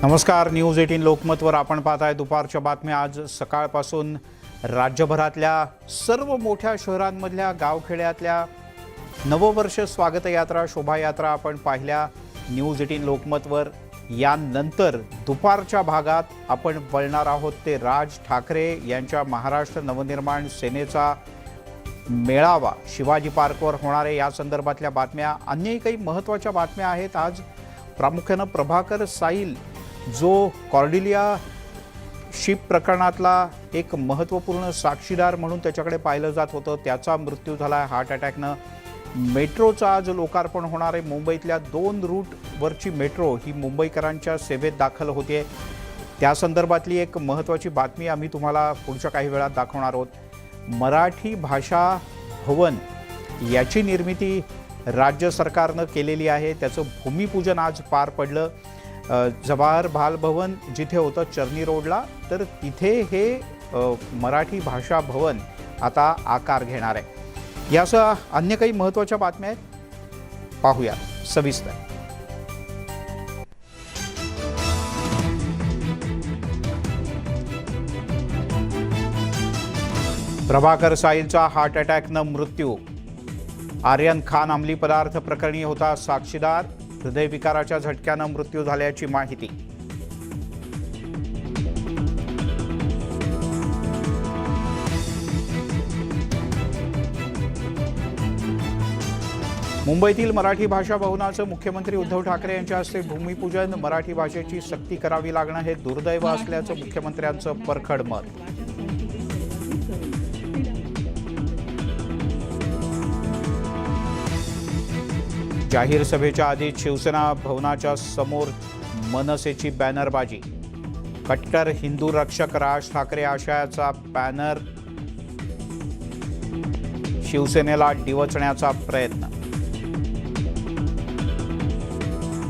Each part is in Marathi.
नमस्कार, न्यूज 18 लोकमतवर आपण पाहताय दुपारच्या बातम्या। आज सकाळपासून राज्यभरातल्या सर्व मोठ्या शहरांमधल्या गावखेड्यातल्या नववर्ष स्वागत यात्रा, शोभायात्रा आपण पाहिल्या न्यूज 18 लोकमतवर। यानंतर दुपारच्या भागात आपण वळणार आहोत ते राज ठाकरे यांच्या महाराष्ट्र नवनिर्माण सेनेचा मेळावा शिवाजी पार्कवर होणार आहे, या संदर्भातल्या बातम्या। अन्यही काही महत्त्वाच्या बातम्या आहेत। आज प्रामुख्याने प्रभाकर साईल जो कॉर्डिलिया शिप प्रकरणातला एक महत्त्वपूर्ण साक्षीदार म्हणून त्याच्याकडे पाहिलं जात होतं, त्याचा मृत्यू झाला हार्ट अटॅकनं। मेट्रोचं आज लोकार्पण होणार आहे। मुंबईतल्या 2 रूटवरची मेट्रो ही मुंबईकरांच्या सेवेत दाखल होते, त्या संदर्भातली एक महत्त्वाची बातमी आम्ही तुम्हाला पुढच्या काही वेळात दाखवणार आहोत। मराठी भाषा भवन याची निर्मिती राज्य सरकारनं केलेली आहे, त्याचं भूमिपूजन आज पार पडलं। जवाहर बाल भवन जिथे होतं चर्नी रोडला, तर तिथे हे मराठी भाषा भवन आता आकार घेणार आहे। यासह अन्य काही महत्त्वाच्या बातम्या आहेत, पाहूया सविस्तर। प्रभाकर साईलचा हार्ट अटॅकनं मृत्यू। आर्यन खान अंमली पदार्थ प्रकरणी होता साक्षीदार, हृदयविकाराच्या झटक्यानं मृत्यू झाल्याची माहिती। मुंबईतील मराठी भाषा भवनाचं मुख्यमंत्री उद्धव ठाकरे यांच्या हस्ते भूमिपूजन। मराठी भाषेची सक्ती करावी लागणं हे दुर्दैव असल्याचं मुख्यमंत्र्यांचं परखड मत। जाहीर सभेच्या आधी शिवसेना भवनाच्या समोर मनसेची बॅनरबाजी। कट्टर हिंदू रक्षक राज ठाकरे आशयाचा बॅनर शिवसेनेला डिवचण्याचा प्रयत्न।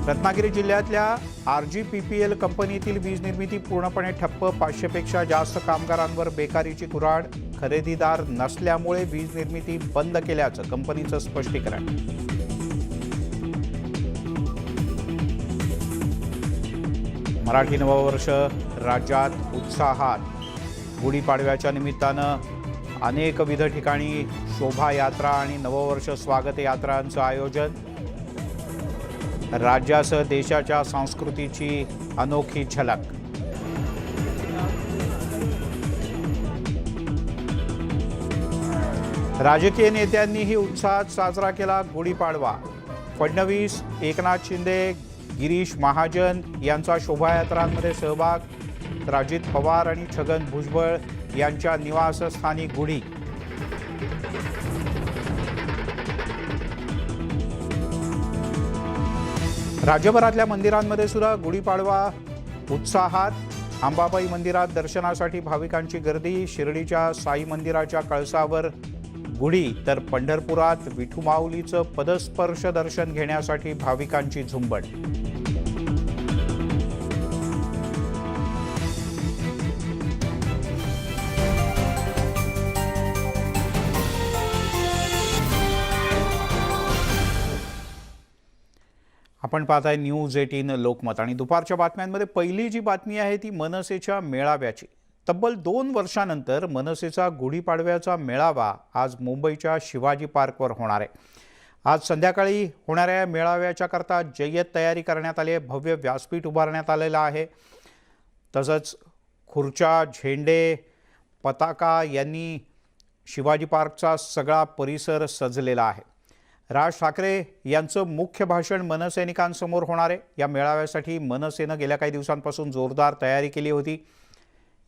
रत्नागिरी जिल्ह्यातल्या RGPPL कंपनीतील वीज निर्मिती पूर्णपणे ठप्प। 500 पेक्षा जास्त कामगारांवर बेकारीची कुऱ्हाड। खरेदीदार नसल्यामुळे वीज निर्मिती बंद केल्याचं कंपनीचं स्पष्टीकरण। मराठी नववर्ष राज्यात उत्साहात। गुढीपाडव्याच्या निमित्तानं अनेकविध ठिकाणी शोभायात्रा आणि नववर्ष स्वागत यात्रांचं आयोजन। राज्यासह देशाच्या संस्कृतीची अनोखी झलक। राजकीय नेत्यांनीही उत्साहात साजरा केला गुढीपाडवा। फडणवीस, एकनाथ शिंदे, गिरीश महाजन यांचा शोभायात्रांमध्ये सहभाग, तर अजित पवार आणि छगन भुजबळ यांच्या निवासस्थानी गुढी। राज्यभरातल्या मंदिरांमध्ये सुद्धा गुढीपाडवा उत्साहात। अंबाबाई मंदिरात दर्शनासाठी भाविकांची गर्दी। शिर्डीच्या साई मंदिराच्या कळसावर गुढी, तर पंढरपुरात विठू माऊलीचं पदस्पर्श दर्शन घेण्यासाठी भाविकांची झुंबड। आपण पाहताय न्यूज 18 लोकमत आणि दुपारच्या बातम्यांमध्ये पहिली जी बातमी आहे ती मनसेच्या मेळाव्याची। तब्बल 2 वर्षांनंतर मनसेचा गुढीपाडव्याचा मेळावा आज मुंबईच्या शिवाजी पार्कवर होणार आहे। आज संध्याकाळी होणाऱ्या मेळाव्याच्या करता जय्यत तयारी करण्यात आली आहे। भव्य व्यासपीठ उभारण्यात आलेलं आहे, तसंच खुर्च्या, झेंडे, पताका यांनी शिवाजी पार्कचा सगळा परिसर सजलेला आहे। राज ठाकरे यांचं मुख्य भाषण मनसैनिकांसमोर होणार आहे। या मेळाव्यासाठी मनसेनं गेल्या काही दिवसांपासून जोरदार तयारी केली होती।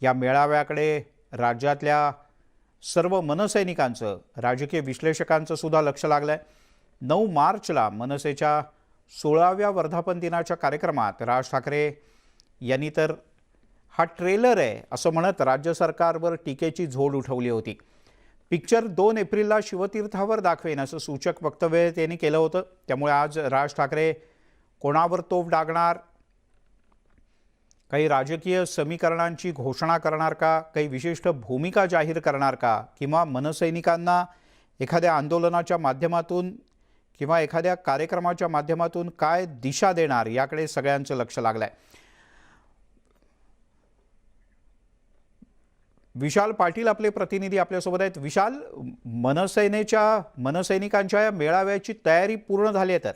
या मेळाव्याकडे राज्यातल्या सर्व मनसैनिकांचं, राजकीय विश्लेषकांचं सुद्धा लक्ष लागलं आहे। 9 मार्चला मनसेच्या 16व्या वर्धापन दिनाच्या कार्यक्रमात राज ठाकरे यांनी तर हा ट्रेलर आहे असं म्हणत राज्य सरकारवर टीकेची झोड उठवली होती। पिक्चर 2 एप्रिलला शिवतीर्थावर दाखवेन असं सूचक वक्तव्य त्यांनी केलं होतं। त्यामुळे आज राज ठाकरे कोणावर तोफ डागणार, काही राजकीय समीकरणांची घोषणा करणार का, काही विशिष्ट भूमिका जाहीर करणार का, किंवा मनसैनिकांना एखाद्या आंदोलनाच्या माध्यमातून किंवा एखाद्या कार्यक्रमाच्या माध्यमातून काय दिशा देणार याकडे सगळ्यांचं लक्ष लागलंय। विशाल पाटील आपले प्रतिनिधी आपल्यासोबत आहेत. विशाल, मनसैनिकांच्या या मेळाव्याची तयारी पूर्ण झाली आहे तर?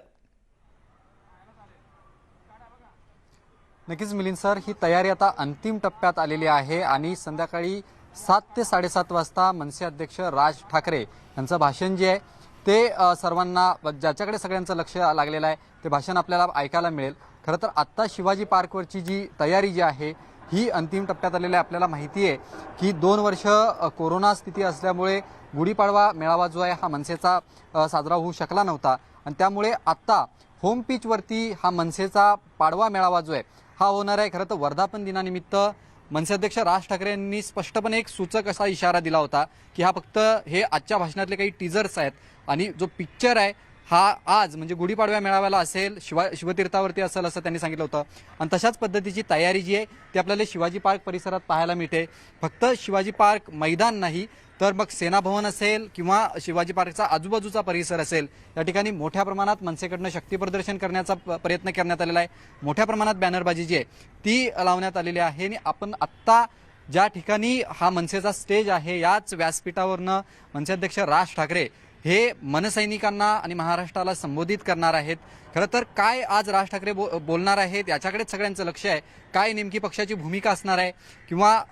नक्कीच मिलिंद सर, ही तयारी आता अंतिम टप्प्यात आलेली आहे आणि संध्याकाळी 7 ते 7:30 वाजता मनसे अध्यक्ष राज ठाकरे यांचं भाषण जे आहे ते सर्वांना, ज्याच्याकडे सगळ्यांचं लक्ष लागलेलं आहे, ते भाषण आपल्याला ऐकायला मिळेल. खरं तर आत्ता शिवाजी पार्कवरची जी तयारी जी आहे ही अंतिम टप्प्यात आलेली आहे. आपल्याला माहिती आहे की 2 वर्ष कोरोना स्थिती असल्यामुळे गुढीपाडवा मेळावा जो आहे हा मनसेचा साजरा होऊ शकला नव्हता आणि त्यामुळे आत्ता होम पिचवरती हा मनसेचा पाडवा मेळावा जो आहे हा होणार आहे. खरं तर वर्धापन दिनानिमित्त मनसे अध्यक्ष राज ठाकरे यांनी स्पष्टपणे एक सूचक असा इशारा दिला होता की हा फक्त हे आजच्या भाषणातले काही टीजर्स आहेत आणि जो पिक्चर आहे हा आज म्हणजे गुढीपाडव्या मेळाव्याला असेल, शिवतीर्थावरती असेल असं त्यांनी सांगितलं होतं. आणि तशाच पद्धतीची तयारी जी आहे ती आपल्याला शिवाजी पार्क परिसरात पाहायला मिळते. फक्त शिवाजी पार्क मैदान नाही तर मग सेना भवन असेल किंवा शिवाजी पार्कचा आजूबाजूचा परिसर असेल, या ठिकाणी मोठ्या प्रमाणात मनसेकडनं शक्ती प्रदर्शन करण्याचा प्रयत्न करण्यात आलेला आहे. मोठ्या प्रमाणात बॅनरबाजी जी आहे ती लावण्यात आलेली आहे आणि आपण आत्ता ज्या ठिकाणी हा मनसेचा स्टेज आहे याच व्यासपीठावरनं मनसे अध्यक्ष राज ठाकरे हे मनसैनिकांना आणि महाराष्ट्राला संबोधित करणार आहेत. खरं तर काय आज राज ठाकरे बोलणार आहेत याच्याकडेच सगळ्यांचं लक्ष आहे. काय नेमकी पक्षाची भूमिका असणार आहे किंवा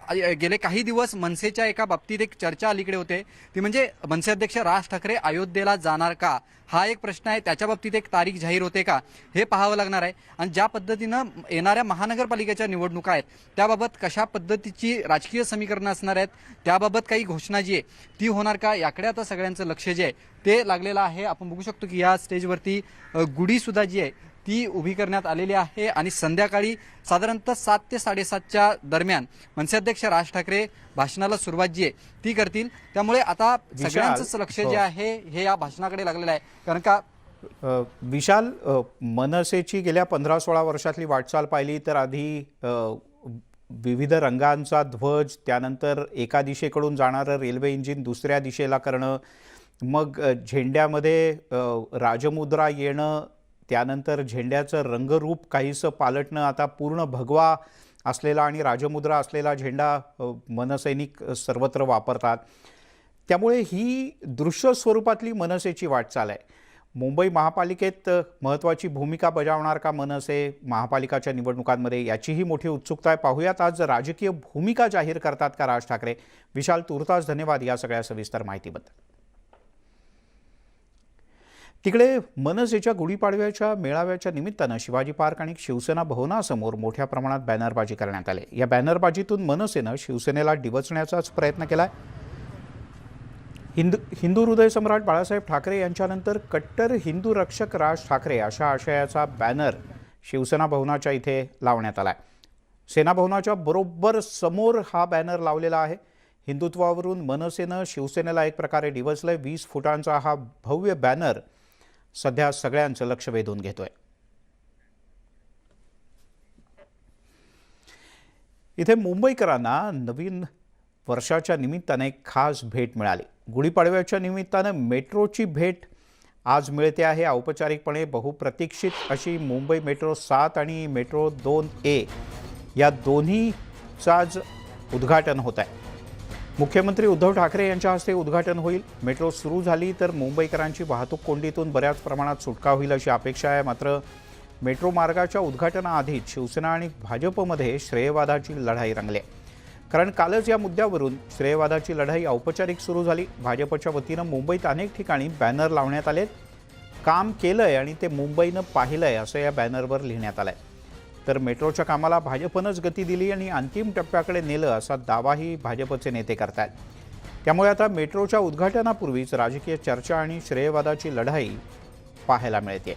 गेले काही दिवस मनसेच्या एका बाबतीत एक चर्चा अलीकडे होते, ती म्हणजे मनसे अध्यक्ष राज ठाकरे अयोध्येला जाणार का, हा एक प्रश्न आहे. त्याच्या बाबतीत एक तारीख जाहीर होते का हे पाहावं लागणार आहे. आणि ज्या पद्धतीनं येणाऱ्या महानगरपालिकेच्या निवडणुका आहेत त्याबाबत कशा पद्धतीची राजकीय समीकरणं असणार आहेत, त्याबाबत काही घोषणा जी आहे ती होणार का, याकडे आता सगळ्यांचं लक्ष जे आहे ते लागलेलं आहे. आपण बघू शकतो की या स्टेजवरती गुढी सुद्धा जी आहे ती उभी करण्यात आलेली आहे आणि संध्याकाळी साधारणतः 7 ते 7:30च्या दरम्यान मनसे अध्यक्ष राज ठाकरे भाषणाला सुरुवात जी आहे ती करतील. त्यामुळे आता सगळ्यांचंच लक्ष जे आहे हे या भाषणाकडे लागलेलं आहे. कारण का विशाल, मनसेची गेल्या 15-16 वर्षातली वाटचाल पाहिली तर आधी विविध रंगांचा ध्वज, त्यानंतर एका दिशेकडून जाणारं रेल्वे इंजिन दुसऱ्या दिशेला करणं, मग झेंड्यामध्ये राजमुद्रा येणं, त्यानंतर झेंड्याचं रंगरूप काहीसं पालटणं, आता पूर्ण भगवा असलेला आणि राजमुद्रा असलेला झेंडा मनसैनिक सर्वत्र वापरतात. त्यामुळे ही दृश्य स्वरूपातली मनसेची वाटचाल आहे. मुंबई महापालिकेत महत्त्वाची भूमिका बजावणार का मनसे महापालिकाच्या निवडणुकांमध्ये, याचीही मोठी उत्सुकता आहे. पाहूयात आज राजकीय भूमिका जाहीर करतात का राज ठाकरे. विशाल, तूर्तास धन्यवाद या सगळ्या सविस्तर माहितीबद्दल. तिकडे मनसेच्या गुढीपाडव्याच्या मेळाव्याच्या निमित्तानं शिवाजी पार्क आणि शिवसेना भवनासमोर मोठ्या प्रमाणात बॅनरबाजी करण्यात आली. या बॅनरबाजीतून मनसेनं शिवसेनेला डिवचण्याचाच प्रयत्न केला. हिंदू हृदय सम्राट बाळासाहेब ठाकरे यांच्यानंतर कट्टर हिंदू रक्षक राज ठाकरे अशा आशयाचा बॅनर शिवसेना भवनाच्या इथे लावण्यात आला. सेना भवनाच्या बरोबर समोर हा बॅनर लावलेला आहे. हिंदुत्वावरून मनसेनं शिवसेनेला एक प्रकारे डिवचलंय. 20 फुटांचा हा भव्य बॅनर सध्या सगळ्यांचं लक्ष वेधून घेतोय. इथे मुंबईकरांना नवीन वर्षाच्या निमित्ताने एक खास भेट मिळाली. गुढीपाडव्याच्या निमित्तानं मेट्रोची भेट आज मिळते आहे. औपचारिकपणे बहुप्रतीक्षित अशी मुंबई मेट्रो 7 आणि मेट्रो 2A या दोन्हीचं आज उद्घाटन होत आहे. मुख्यमंत्री उद्धव ठाकरे यांच्या हस्ते उद्घाटन होईल. मेट्रो सुरू झाली तर मुंबईकरांची वाहतूक कोंडीतून बऱ्याच प्रमाणात सुटका होईल अशी अपेक्षा आहे. मात्र मेट्रो मार्गाच्या उद्घाटनाआधीच शिवसेना आणि भाजपमध्ये श्रेयवादाची लढाई रंगली. कारण कालच या मुद्द्यावरून श्रेयवादाची लढाई औपचारिक सुरू झाली. भाजपच्या वतीनं मुंबईत अनेक ठिकाणी बॅनर लावण्यात आले. काम केलंय आणि ते मुंबईनं पाहिलंय असं या बॅनरवर लिहिण्यात आलंय. तर मेट्रोच्या कामाला भाजपनंच गती दिली आणि अंतिम टप्प्याकडे नेलं असा दावाही भाजपचे नेते करतात. त्यामुळे आता मेट्रोच्या उद्घाटनापूर्वीच राजकीय चर्चा आणि श्रेयवादाची लढाई पाहायला मिळते.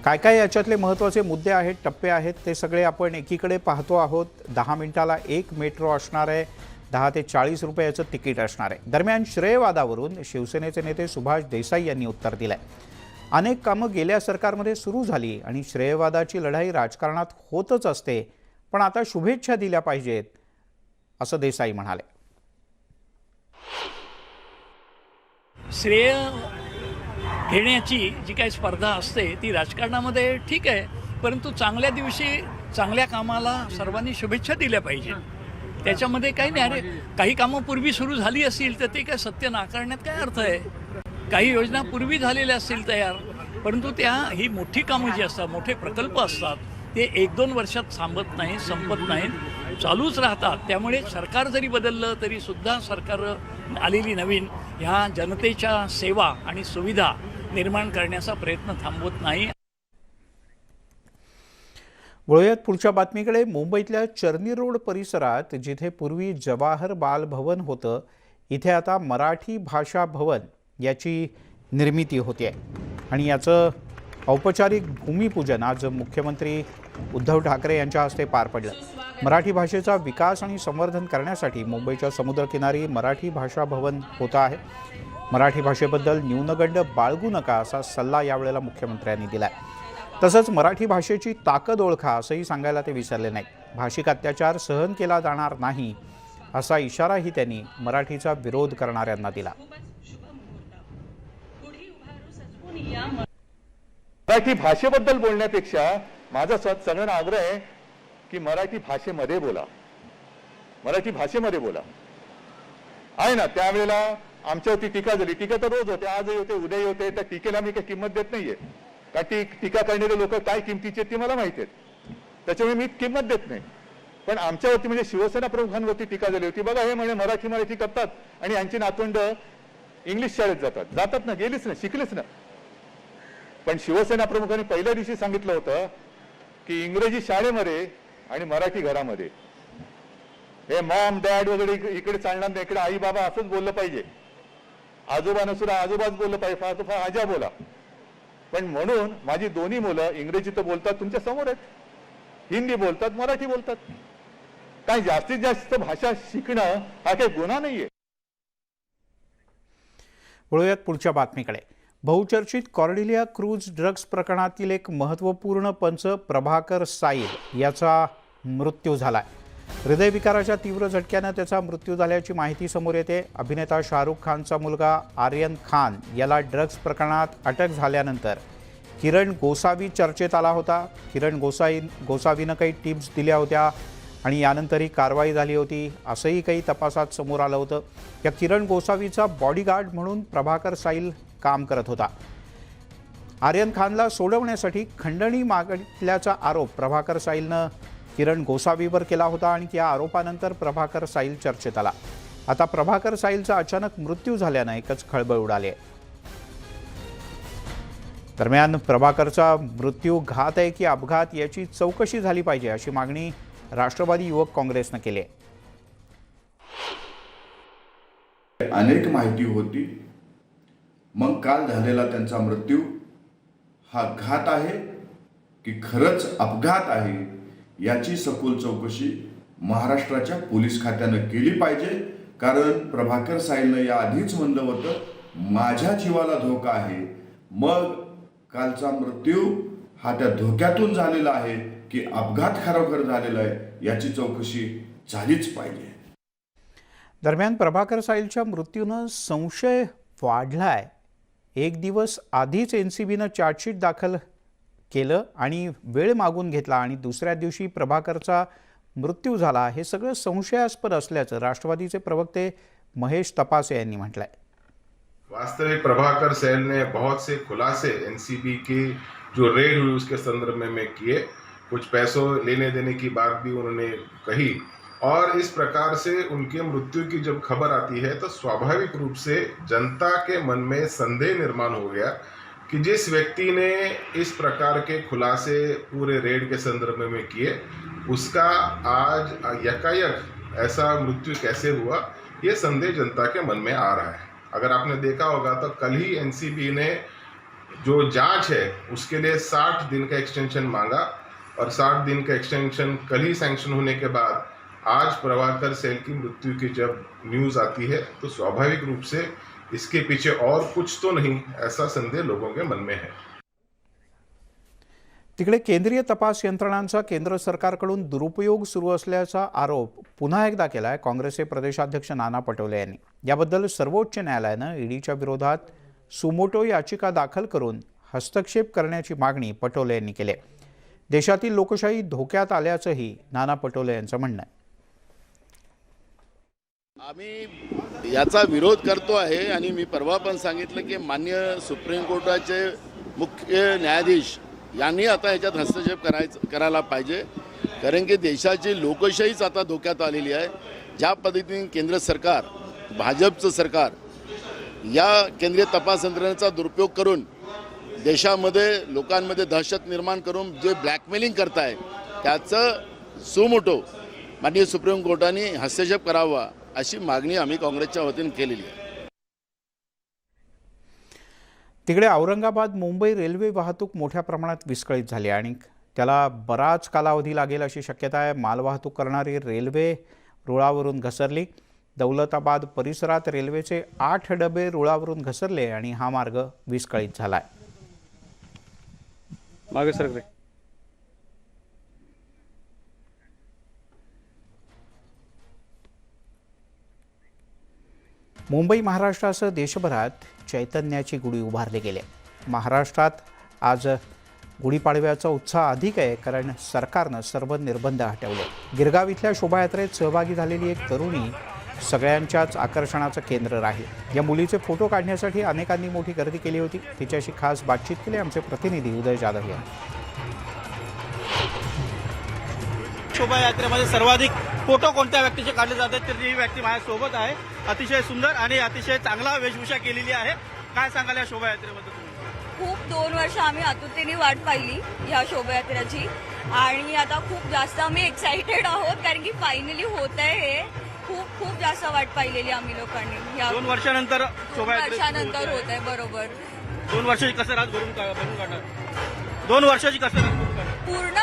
काय काय याच्यातले महत्त्वाचे मुद्दे आहेत, टप्पे आहेत, ते सगळे आपण एकीकडे पाहतो आहोत. 10 मिनिटाला एक मेट्रो असणार आहे. 10 ते 40 रुपयाचं तिकीट असणार आहे. दरम्यान श्रेयवादावरून शिवसेनेचे नेते सुभाष देसाई यांनी उत्तर दिलंय. अनेक कामं गेल्या सरकारमध्ये सुरू झाली आणि श्रेयवादाची लढाई राजकारणात होतच असते, पण आता शुभेच्छा दिल्या पाहिजेत असं देसाई म्हणाले. श्रेय घेण्याची जी काही स्पर्धा असते ती राजकारणामध्ये ठीक आहे, परंतु चांगल्या दिवशी चांगल्या कामाला सर्वांनी शुभेच्छा दिल्या पाहिजेत. त्याच्यामध्ये काही नाही. अरे काही कामं पूर्वी सुरू झाली असतील तर ते काय सत्य नाकारण्यात काय अर्थ आहे. काही योजना पूर्वी झालेल्या असतील तयार, परंतु ही मोठी कामं जी असतात, मोठे प्रकल्प असतात, ते 1-2 वर्षात थांबत नाही, संपत नाहीत, चालूच राहतात. त्यामुळे सरकार जरी बदललं तरी सुद्धा सरकार आलेली नवीन ह्या जनतेच्या सेवा आणि सुविधा निर्माण करण्याचा प्रयत्न थांबवत नाही. वळूयात पुढच्या बातमीकडे. मुंबईतल्या चर्नी रोड परिसरात जिथे पूर्वी जवाहर बाल भवन होतं, इथे आता मराठी भाषा भवन याची निर्मिती होते आहे आणि याचं औपचारिक भूमिपूजन आज मुख्यमंत्री उद्धव ठाकरे यांच्या हस्ते पार पडलं. मराठी भाषेचा विकास आणि संवर्धन करण्यासाठी मुंबईच्या समुद्रकिनारी मराठी भाषा भवन होतं आहे. मराठी भाषेबद्दल न्यूनगंड बाळगू नका असा सल्ला यावेळेला मुख्यमंत्र्यांनी दिला आहे. तसंच मराठी भाषेची ताकद ओळखा असंही सांगायला ते विसरले नाही. भाषिक अत्याचार सहन केला जाणार नाही असा इशाराही त्यांनी मराठीचा विरोध करणाऱ्यांना दिला. मराठी भाषेबद्दल बोलण्यापेक्षा माझा सगळ्यांना आग्रह आहे की मराठी भाषेमध्ये बोला, मराठी भाषेमध्ये बोला. आहे ना, त्यावेळेला आमच्यावरती टीका झाली. टीका तर रोज होते, आजही होते, उद्याही होते. त्या टीकेला मी काही किंमत देत नाहीये. का टीका करणारे लोक काय किमतीचे ते मला माहिती आहेत, त्याच्यामुळे मी किंमत देत नाही. पण आमच्यावरती म्हणजे शिवसेना प्रमुखांवरती टीका झाली होती. बघा, हे म्हणे मराठी करतात आणि यांची नातवंड इंग्लिश शाळेत जातात ना, गेलीच ना, शिकलीच ना. पण शिवसेना प्रमुखांनी पहिल्या दिवशी सांगितलं होतं की इंग्रजी शाळेमध्ये आणि मराठी घरामध्ये हे मॉम डॅड वगैरे इकडे चालणार नाही, इकडे आई बाबा असंच बोललं पाहिजे. आजोबांना सुद्धा आजोबाच बोललं पाहिजे, फार तर फार आजा बोला. पण म्हणून माझी दोन्ही मुलं इंग्रजी तर बोलतात, तुमच्या समोर आहेत, हिंदी बोलतात, मराठी बोलतात. काही जास्तीत जास्त भाषा शिकणं हा काही गुन्हा नाहीये. वळूयात पुढच्या बातमीकडे. बहुचर्चित कॉर्डिलिया क्रूज ड्रग्ज प्रकरणातील एक महत्त्वपूर्ण पंच प्रभाकर साईल याचा मृत्यू झाला. हृदयविकाराच्या तीव्र झटक्यानं त्याचा मृत्यू झाल्याची माहिती समोर येते. अभिनेता शाहरुख खानचा मुलगा आर्यन खान याला ड्रग्ज प्रकरणात अटक झाल्यानंतर किरण गोसावी चर्चेत आला होता. किरण गोसावीनं काही टिप्स दिल्या होत्या आणि यानंतर ही कारवाई झाली होती असंही काही तपासात समोर आलं होतं. या किरण गोसावीचा बॉडीगार्ड म्हणून प्रभाकर साईल काम करत होता. आर्यन खानला सोडवण्यासाठी खंडणी मागितल्याचा आरोप प्रभाकर साईलनं किरण गोसावीवर केला होता आणि त्या आरोपानंतर प्रभाकर साईल चर्चेत आला. आता प्रभाकर साईलचा अचानक मृत्यू झाल्यानं एकच खळबळ उडाली आहे. दरम्यान प्रभाकरचा मृत्यू घात आहे की अपघात याची चौकशी झाली पाहिजे अशी मागणी राष्ट्रवादी युवक काँग्रेसनं केली आहे. अनेक माहिती होती, मग काल झालेला त्यांचा मृत्यू हा घात आहे की खरंच अपघात आहे याची सखोल चौकशी महाराष्ट्राच्या पोलीस खात्यानं केली पाहिजे. कारण प्रभाकर साईलनं या आधीच म्हणलं होतं माझ्या जीवाला धोका आहे. मग कालचा मृत्यू हा त्या धोक्यातून झालेला आहे की अपघात खरोखर झालेला आहे याची चौकशी झालीच पाहिजे. दरम्यान प्रभाकर साईलच्या मृत्यूनं संशय वाढलाय. एक दिवस आधीच NCBनं चार्जशीट दाखल केलं आणि वेळ मागून घेतला आणि दुसऱ्या दिवशी प्रभाकरचा मृत्यू झाला. हे सगळं संशयास्पद असल्याचं राष्ट्रवादीचे प्रवक्ते महेश तपासे यांनी म्हटलंय. वास्तविक प्रभाकर सैल ने बहुत से खुलासे NCB की जो रेड हुई उसके संदर्भ में किए. कुछ पैसों लेने देने की बात भी उन्होंने कही और इस प्रकार से उनके मृत्यु की जब खबर आती है तो स्वाभाविक रूप से जनता के मन में संदेह निर्माण हो गया कि जिस व्यक्ति ने इस प्रकार के खुलासे पूरे रेड के संदर्भ में किए उसका आज यकायक ऐसा मृत्यु कैसे हुआ, ये संदेह जनता के मन में आ रहा है. अगर आपने देखा होगा तो कल ही NCB ने जो जांच है उसके लिए 60 दिन का एक्सटेंशन मांगा और 60 दिन का एक्सटेंशन कल ही सैंक्शन होने के बाद आज प्रभाकर सैल की मृत्यु की जब न्यूज़ आती है तो स्वाभाविक रूप से इसके पीछे और कुछ तो नहीं, ऐसा संदेह लोगों के मन में है. तिकडे केंद्रीय तपास यंत्रणांचा केंद्र सरकारकडून दुरुपयोग सुरू असल्याचा आरोप पुन्हा एकदा केलाय काँग्रेसचे प्रदेशाध्यक्ष नाना पटोले यांनी. याबद्दल सर्वोच्च न्यायालयानं ईडीच्या विरोधात सुमोटो याचिका दाखल करून हस्तक्षेप करण्याची मागणी पटोले यांनी केली. देशातील लोकशाही धोक्यात आल्याचंही नाना पटोले यांचं म्हणणं आहे. आम्ही याचा विरोध करतो आहे आणि मी परवा पण सांगितलं की माननीय सुप्रीम कोर्टाचे मुख्य न्यायाधीश यांनी आता याच्यात हस्तक्षेप करायला पाहिजे, कारण की देशाची लोकशाहीच आता धोक्यात आलेली आहे. ज्या पद्धतीने केंद्र सरकार, भाजपचं सरकार या केंद्रीय तपास यंत्रणेचा दुरुपयोग करून देशामध्ये लोकांमध्ये दहशत निर्माण करून जे ब्लॅकमेलिंग करताय त्याचं सुमोटो माननीय सुप्रीम कोर्टाने हस्तक्षेप करावा अशी मागणी आम्ही काँग्रेसच्या वतीने केलेली आहे. तिकडे औरंगाबाद मुंबई रेल्वे वाहतूक मोठ्या प्रमाणात विस्कळीत झाली आणि त्याला बराच कालावधी लागेल अशी शक्यता आहे. मालवाहतूक करणारी रेल्वे रुळावरून घसरली. दौलताबाद परिसरात रेल्वेचे 8 डबे रुळावरून घसरले आणि हा मार्ग विस्कळीत झालाय. मागे सरकरे. मुंबई महाराष्ट्रासह देशभरात चैतन्याची गुढी उभारली गेली. महाराष्ट्रात आज गुढीपाडव्याचा उत्साह अधिक आहे, कारण सरकारनं सर्व निर्बंध हटवले. गिरगाव इथल्या शोभायात्रेत सहभागी झालेली एक तरुणी सगळ्यांच्याच आकर्षणाचं केंद्र राहील. या मुलीचे फोटो काढण्यासाठी अनेकांनी मोठी गर्दी केली होती. तिच्याशी खास बातचीत केली आमचे प्रतिनिधी उदय जाधव यांनी. शोभायात्रेमध्ये सर्वाधिक फोटो कोणत्या व्यक्तीचे काढले जातात तर ही व्यक्ती माझ्यासोबत आहे. अतिशय सुंदर आणि अतिशय चांगला वेशभूषा केलेली आहे. काय सांगाल या शोभायात्रेबद्दल तुम्ही? खूप 2 वर्ष आम्ही आतुरतेने वाट पाहिली या शोभायात्रेची आणि आता खूप जास्त आम्ही एक्साइटेड आहोत, कारण की फायनली होत आहे हे. खूप जास्त वाट पाहिलेली आम्ही लोकांनी. 2 वर्षानंतर वर्षानंतर होत आहे. बरोबर. 2 वर्षाची कसरत भरून काढणार. 2 वर्षाची कसरत भरून काढणार. पूर्ण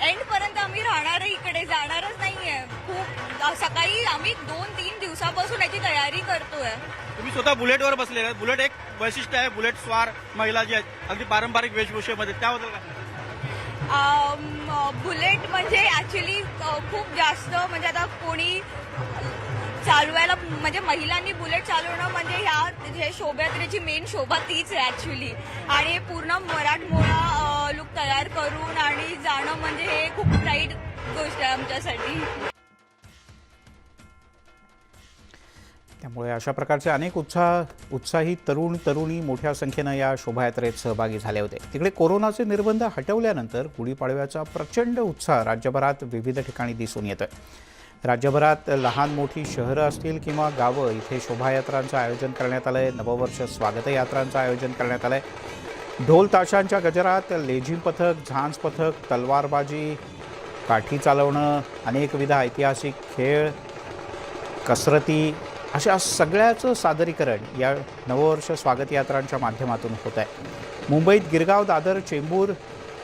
एंड पर्यंत आम्ही राहणार इकडे, जाणारच नाहीये. खूप सकाळी आम्ही 2-3 दिवसापासून याची तयारी करतोय. तुम्ही स्वतः बुलेटवर बसलेले आहेत. बुलेट एक वैशिष्ट्य आहे. बुलेट स्वार महिला जी आहेत अगदी पारंपरिक वेशभूषेमध्ये, त्याबद्दल काय? बुलेट म्हणजे ऍक्च्युली खूप जास्त म्हणजे आता कोणी चालवायला म्हणजे महिलांनी बुलेट चालवणं म्हणजे ह्या शोभायात्रेची मेन शोभा तीच आहे ऍक्च्युली. आणि पूर्ण मराठमोळा लुक तयार करून आणि जाणं म्हणजे हे खूप प्राईड गोष्ट आहे आमच्यासाठी. त्यामुळे अशा प्रकारचे अनेक उत्साही तरुणी मोठ्या संख्येनं या शोभायात्रेत सहभागी झाले होते. तिकडे कोरोनाचे निर्बंध हटवल्यानंतर गुढीपाडव्याचा प्रचंड उत्साह राज्यभरात विविध ठिकाणी दिसून येतोय. राज्यभरात लहान मोठी शहरं असतील किंवा गावं, इथे शोभायात्रांचं आयोजन करण्यात आलंय. नववर्ष स्वागत यात्रांचं आयोजन करण्यात आलंय. ढोल ताशांच्या गजरात लेझिम पथक, झांज पथक, तलवारबाजी, काठी चालवणं, अनेकविध ऐतिहासिक खेळ, कसरती अशा सगळ्याचं सादरीकरण या नववर्ष स्वागत यात्रांच्या माध्यमातून होत आहे. मुंबईत गिरगाव, दादर, चेंबूर,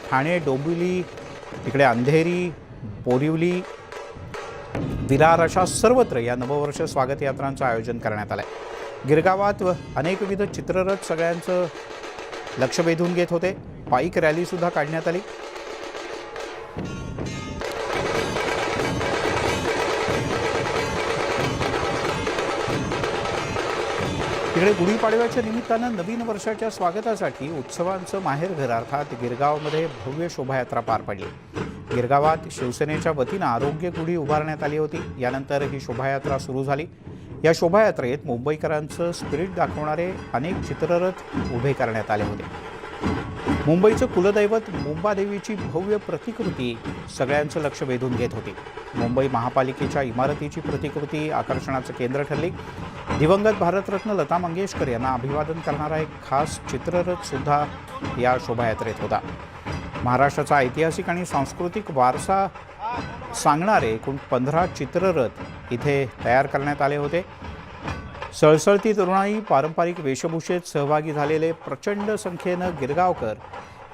ठाणे, डोंबिवली, इकडे अंधेरी, बोरिवली, विरार अशा सर्वत्र या नववर्ष स्वागत यात्रांचं आयोजन करण्यात आलं आहे. गिरगावात अनेकविध चित्ररथ सगळ्यांचं लक्ष वेधून घेत होते. बाईक रॅलीसुद्धा काढण्यात आली. तिकडे गुढीपाडव्याच्या निमित्तानं नवीन वर्षाच्या स्वागतासाठी उत्सवांचं माहेरघर अर्थात गिरगावमध्ये भव्य शोभायात्रा पार पडली. गिरगावात शिवसेनेच्या वतीनं आरोग्य गुढी उभारण्यात आली होती. यानंतर ही शोभायात्रा सुरू झाली. या शोभायात्रेत मुंबईकरांचं स्पिरिट दाखवणारे अनेक चित्ररथ उभे करण्यात आले होते. मुंबईचं कुलदैवत मुंबादेवीची भव्य प्रतिकृती सगळ्यांचं लक्ष वेधून घेत होती. मुंबई महापालिकेच्या इमारतीची प्रतिकृती आकर्षणाचं केंद्र ठरली. दिवंगत भारतरत्न लता मंगेशकर यांना अभिवादन करणारा एक खास चित्ररथ सुद्धा या शोभायात्रेत होता. महाराष्ट्राचा ऐतिहासिक आणि सांस्कृतिक वारसा सांगणारे एकूण 15 चित्ररथ इथे तयार करण्यात आले होते. सळसळती तरुणाई, पारंपरिक वेशभूषेत सहभागी झालेले प्रचंड संख्येनं गिरगावकर,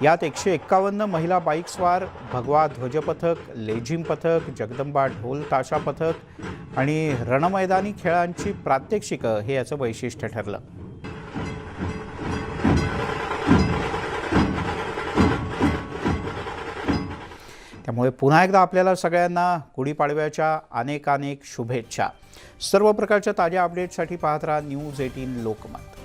यात 151 महिला बाईकस्वार, भगवा ध्वजपथक, लेझिम पथक, जगदंबा ढोल ताशा पथक आणि रणमैदानी खेळांची प्रात्यक्षिकं हे याचं वैशिष्ट्य ठरलं. त्यामुळे पुन्हा एकदा आपल्याला सगळ्यांना गुढीपाडव्याच्या अनेक शुभेच्छा. सर्व प्रकारच्या ताज्या अपडेट्ससाठी पाहत राहा न्यूज 18 लोकमत.